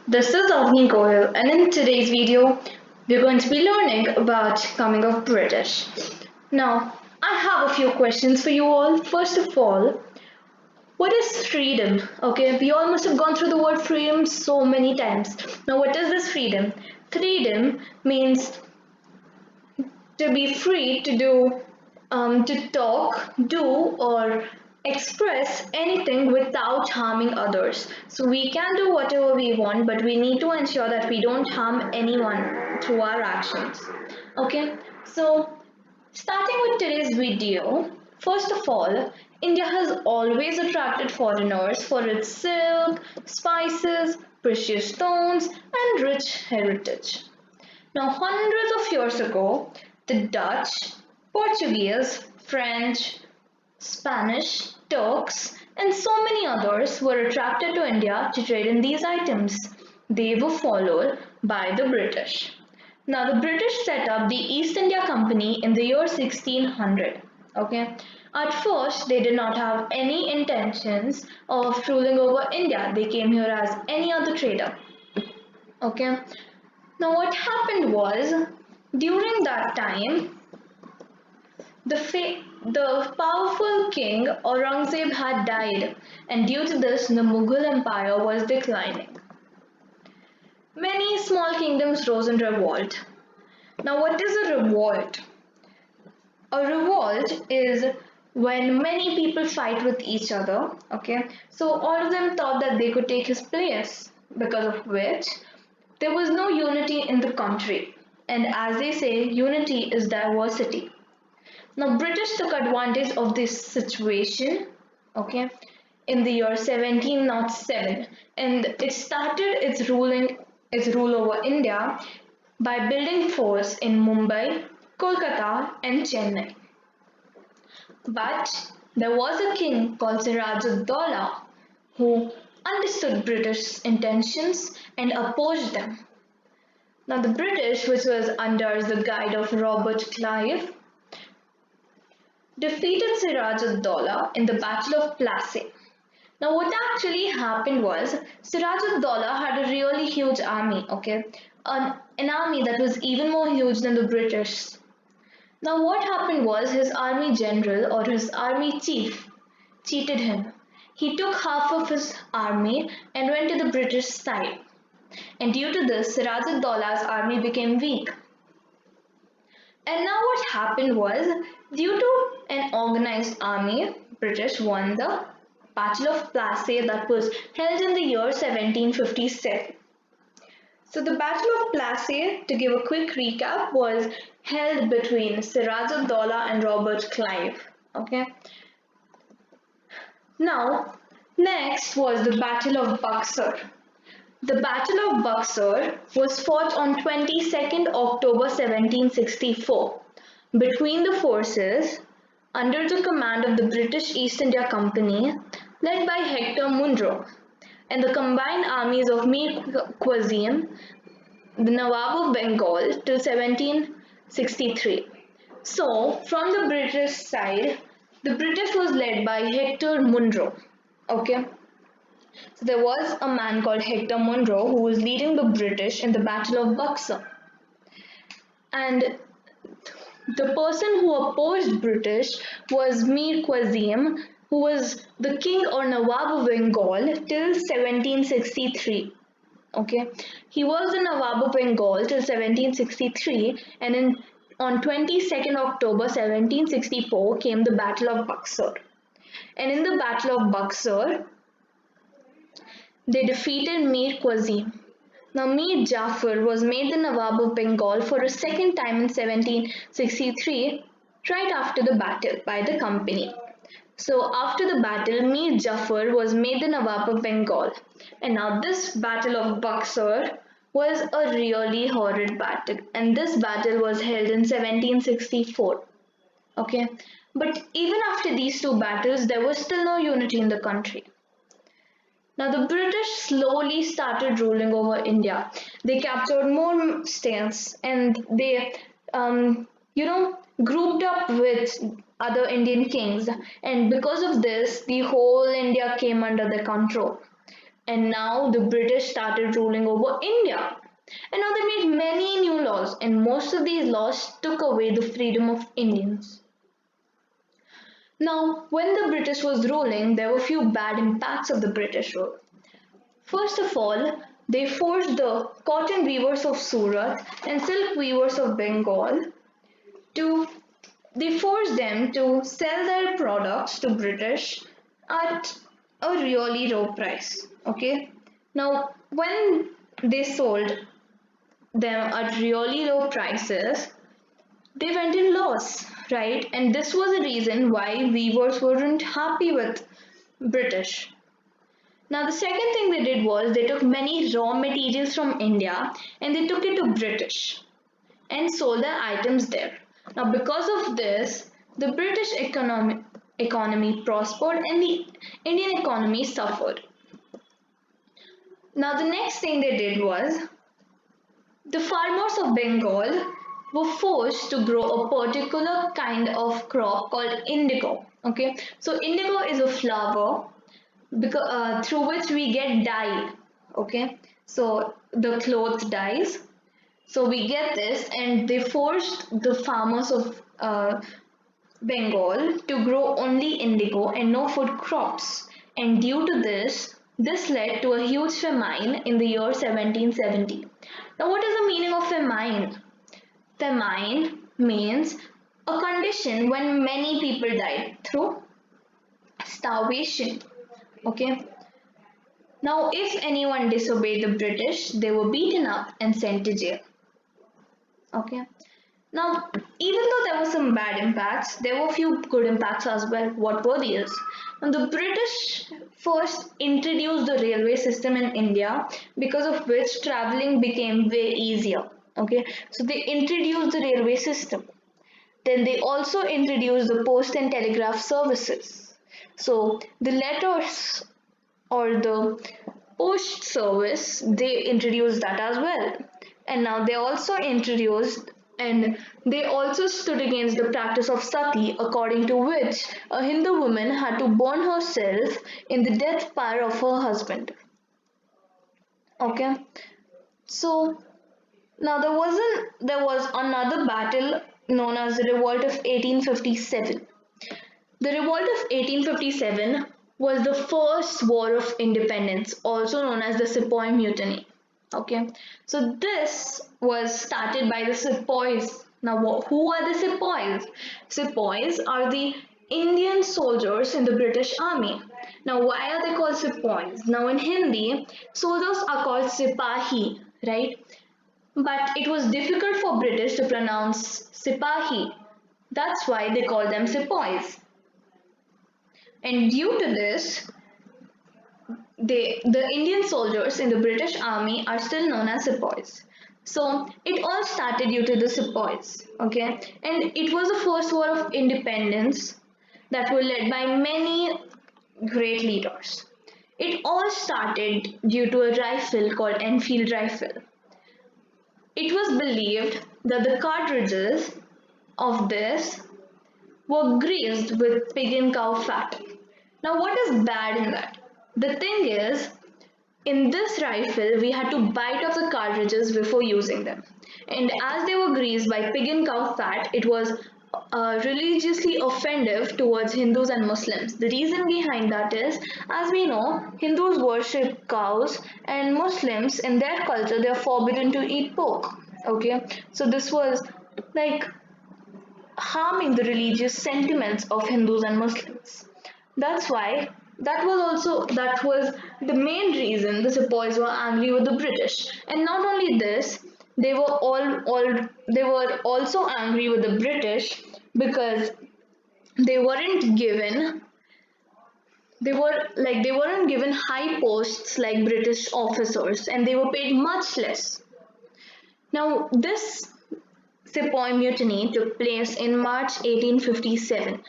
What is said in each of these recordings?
This is Avni Goyal, and in today's video, we're going to be learning about coming of British. Now, I have a few questions for you all. First of all, what is freedom? Okay, we all must have gone through the word freedom so many times. Now, what is this freedom? Freedom means to be free to do, to talk, do, or express anything without harming others. So we can do whatever we want, but we need to ensure that we don't harm anyone through our actions. Okay, so starting with today's video, first of all, India has always attracted foreigners for its silk, spices, precious stones, and rich heritage. Now, hundreds of years ago, the Dutch, Portuguese, French, Spanish, Turks, and so many others were attracted to India to trade in these items. They were followed by the British. Now, the British set up the East India Company in the year 1600. Okay, at first they did not have any intentions of ruling over India. They came here as any other trader. Okay, now, what happened was during that time, the powerful king Aurangzeb had died, and due to this, the Mughal Empire was declining. Many small kingdoms rose in revolt. Now, what is a revolt? A revolt is when many people fight with each other. Okay, so all of them thought that they could take his place, because of which there was no unity in the country. And as they say, unity is diversity. Now, British took advantage of this situation, okay, in the year 1707, and it started its rule over India by building forts in Mumbai, Kolkata, and Chennai. But there was a king called Siraj-ud-Dowlah who understood British intentions and opposed them. Now, the British, which was under the guide of Robert Clive, defeated Siraj-ud-Dowlah in the Battle of Plassey. Now, what actually happened was Siraj-ud-Dowlah had a really huge army, okay, an army that was even more huge than the British. Now, what happened was his army general or his army chief cheated him. He took half of his army and went to the British side. And due to this, Siraj-ud-Dowlah's army became weak. And now what happened was, due to an organized army, British won the Battle of Plassey that was held in the year 1757. So the Battle of Plassey, to give a quick recap, was held between Siraj-ud-Dowlah and Robert Clive. Okay. Now, next was the Battle of Buxar. The Battle of Buxar was fought on 22nd October 1764 between the forces under the command of the British East India Company led by Hector Munro and the combined armies of Mir Quazim, the Nawab of Bengal till 1763. So, from the British side, the British was led by Hector Munro. Okay. So there was a man called Hector Munro who was leading the British in the Battle of Buxar. And the person who opposed British was Mir Quazim, who was the king or Nawab of Bengal till 1763. Okay, he was the Nawab of Bengal till 1763, and on 22nd October 1764 came the Battle of Buxar. And in the Battle of Buxar, they defeated Mir Quazim. Now, Mir Jafar was made the Nawab of Bengal for a second time in 1763, right after the battle by the company. So, after the battle, Mir Jafar was made the Nawab of Bengal. And now, this Battle of Buxar was a really horrid battle, and this battle was held in 1764. Okay, but even after these two battles, there was still no unity in the country. Now, the British slowly started ruling over India. They captured more states and they, grouped up with other Indian kings. And because of this, the whole India came under their control. and now the British started ruling over India. And now they made many new laws, and most of these laws took away the freedom of Indians. Now, when the British was ruling, there were few bad impacts of the British rule. First of all, they forced the cotton weavers of Surat and silk weavers of Bengal to they forced them to sell their products to British at a really low price. Okay. Now, when they sold them at really low prices, they went in loss, right? And this was the reason why weavers weren't happy with British. Now, the second thing they did was they took many raw materials from India and they took it to British and sold their items there. Now, because of this, the British economy prospered and the Indian economy suffered. Now, the next thing they did was the farmers of Bengal were forced to grow a particular kind of crop called indigo. Okay, so indigo is a flower because through which we get dye. Okay, so the cloth dyes. So we get this, and they forced the farmers of Bengal to grow only indigo and no food crops. And due to this led to a huge famine in the year 1770. Now, what is the meaning of famine? Famine means a condition when many people died through starvation. Okay. Now, if anyone disobeyed the British, they were beaten up and sent to jail. Okay. Now, even though there were some bad impacts, there were a few good impacts as well. What were these? And the British first introduced the railway system in India, because of which traveling became way easier. Okay, so they introduced the railway system. Then they also introduced the post and telegraph services. So the letters or the post service, they introduced that as well. And now they also introduced and they also stood against the practice of sati, according to which a Hindu woman had to burn herself in the death pyre of her husband. Okay, so now there was another battle known as the Revolt of 1857. The Revolt of 1857 was the first war of independence, also known as the Sepoy Mutiny. Okay, so this was started by the Sepoys. Now, who are the Sepoys? Sepoys are the Indian soldiers in the British Army. Now, why are they called Sepoys? Now, in Hindi, soldiers are called Sipahi, right? But it was difficult for British to pronounce Sipahi. That's why they call them Sepoys. And due to this, the Indian soldiers in the British Army are still known as Sepoys. So it all started due to the Sepoys, okay? And it was the first war of independence that were led by many great leaders. It all started due to a rifle called Enfield rifle. It was believed that the cartridges of this were greased with pig and cow fat. Now, what is bad in that? The thing is, in this rifle, we had to bite off the cartridges before using them. And as they were greased by pig and cow fat, it was religiously offensive towards Hindus and Muslims. The reason behind that is, as we know, Hindus worship cows, and Muslims, in their culture, they are forbidden to eat pork. Okay, so this was like harming the religious sentiments of Hindus and Muslims. That's why that was the main reason the Sepoys were angry with the British. And not only this, they were also angry with the British because they weren't given they weren't given high posts like British officers, and they were paid much less. Now, this Sepoy Mutiny took place in March 1857.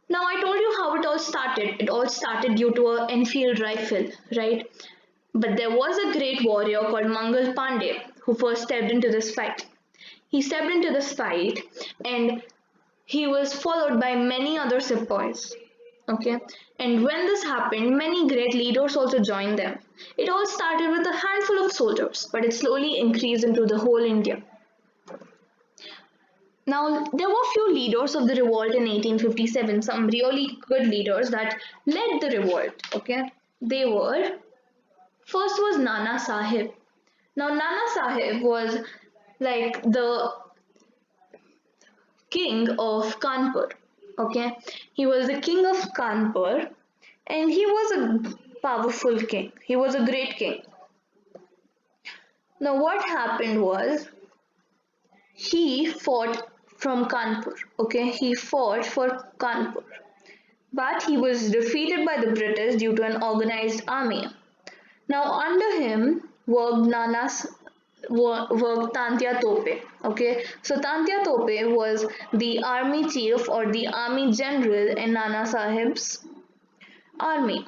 Now, I told you how it all started. It all started due to an Enfield rifle, right? But there was a great warrior called Mangal Pandey who first stepped into this fight. He stepped into this fight and he was followed by many other sepoys. Okay, and when this happened, many great leaders also joined them. It all started with a handful of soldiers, but it slowly increased into the whole India. Now, there were few leaders of the revolt in 1857, some really good leaders that led the revolt. Okay, they were first was Nana Sahib. Now, Nana Sahib was like the king of Kanpur. Okay, he was the king of Kanpur, and he was a powerful king. He was a great king. Now, what happened was he fought from Kanpur. Okay, he fought for Kanpur, but he was defeated by the British due to an organized army. Now, under him worked worked Tantia Tope. Okay, so Tantia Tope was the army chief or the army general in Nana Sahib's army.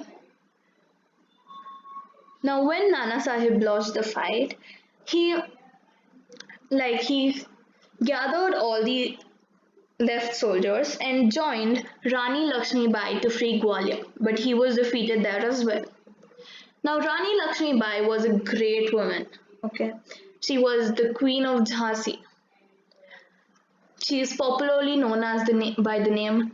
Now, when Nana Sahib lost the fight, he he gathered all the left soldiers and joined Rani Lakshmi Bai to free Gwalior, but he was defeated there as well. Now, Rani Lakshmi Bai was a great woman. Okay, she was the queen of Jhansi. She is popularly known as by the name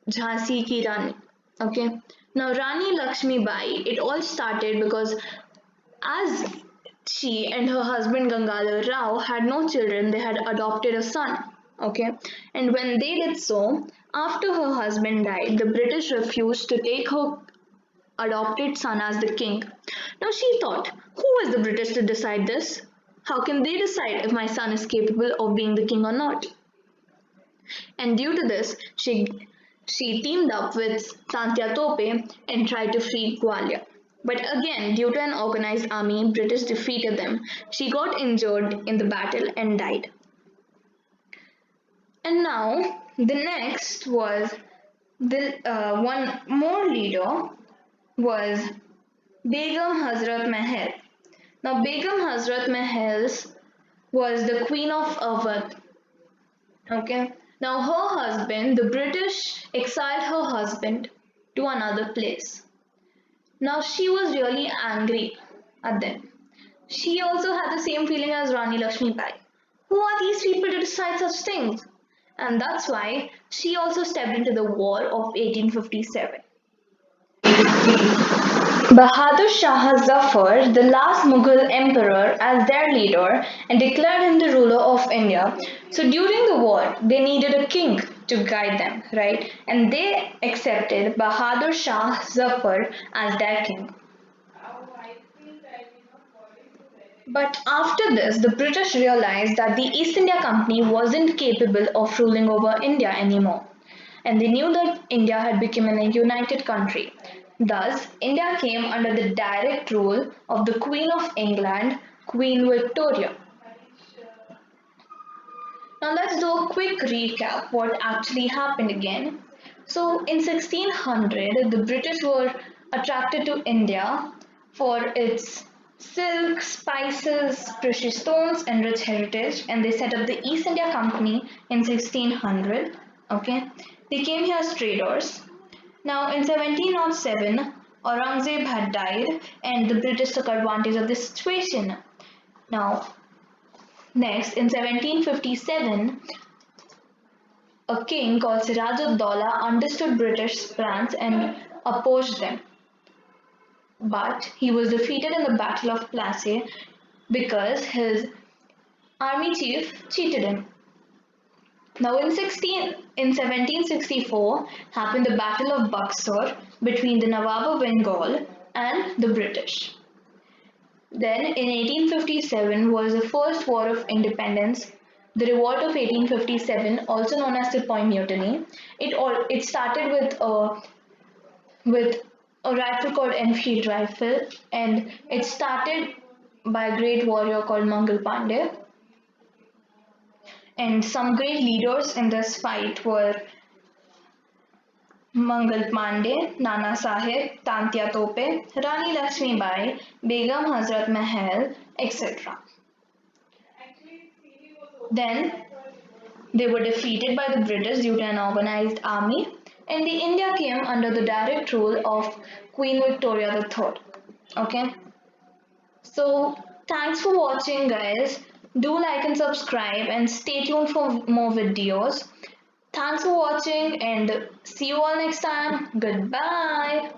Jhansi ki Rani. Okay, now Rani Lakshmi Bai. It all started because as she and her husband Gangadhar Rao had no children, they had adopted a son. Okay, and when they did so, after her husband died, the British refused to take her adopted son as the king. Now she thought, who is the British to decide this? How can they decide if my son is capable of being the king or not? And due to this, she teamed up with Tantia Tope and tried to free Gwalior. But again, due to an organized army, British defeated them. She got injured in the battle and died. And now the next was the one more leader was Begum Hazrat Mahal. Now Begum Hazrat Mahal was the queen of Awadh. Okay. Now her husband, the British exiled her husband to another place. Now she was really angry at them. She also had the same feeling as Rani Lakshmi Bai. Who are these people to decide such things? And that's why she also stepped into the war of 1857. Bahadur Shah Zafar, the last Mughal emperor, as their leader and declared him the ruler of India. So during the war, they needed a king to guide them, right? And they accepted Bahadur Shah Zafar as their king. But after this, the British realized that the East India Company wasn't capable of ruling over India anymore, and they knew that India had become a united country. Thus, India came under the direct rule of the Queen of England, Queen Victoria. Now let's do a quick recap what actually happened again. So in 1600, the British were attracted to India for its silk, spices, precious stones, and rich heritage, and they set up the East India Company in 1600. Okay, they came here as traders. Now in 1707, Aurangzeb had died, and the British took advantage of this situation. Now next, in 1757, a king called Siraj ud-Daulah understood British plans and opposed them. But he was defeated in the Battle of Plassey because his army chief cheated him. Now in 1764 happened the Battle of Buxar between the Nawab of Bengal and the British. Then in 1857 was the first war of independence, the revolt of 1857, also known as the Sepoy Mutiny. It started with a rifle called Enfield rifle, and it started by a great warrior called Mangal Pandey. And some great leaders in this fight were Mangal Pandey, Nana Sahib, Tantia Tope, Rani Lakshmi Bai, Begum Hazrat Mahal, etc. Then they were defeated by the British due to an organized army. and the India came under the direct rule of Queen Victoria III. Okay, so thanks for watching, guys. Do like and subscribe and stay tuned for more videos. Thanks for watching and see you all next time. Goodbye.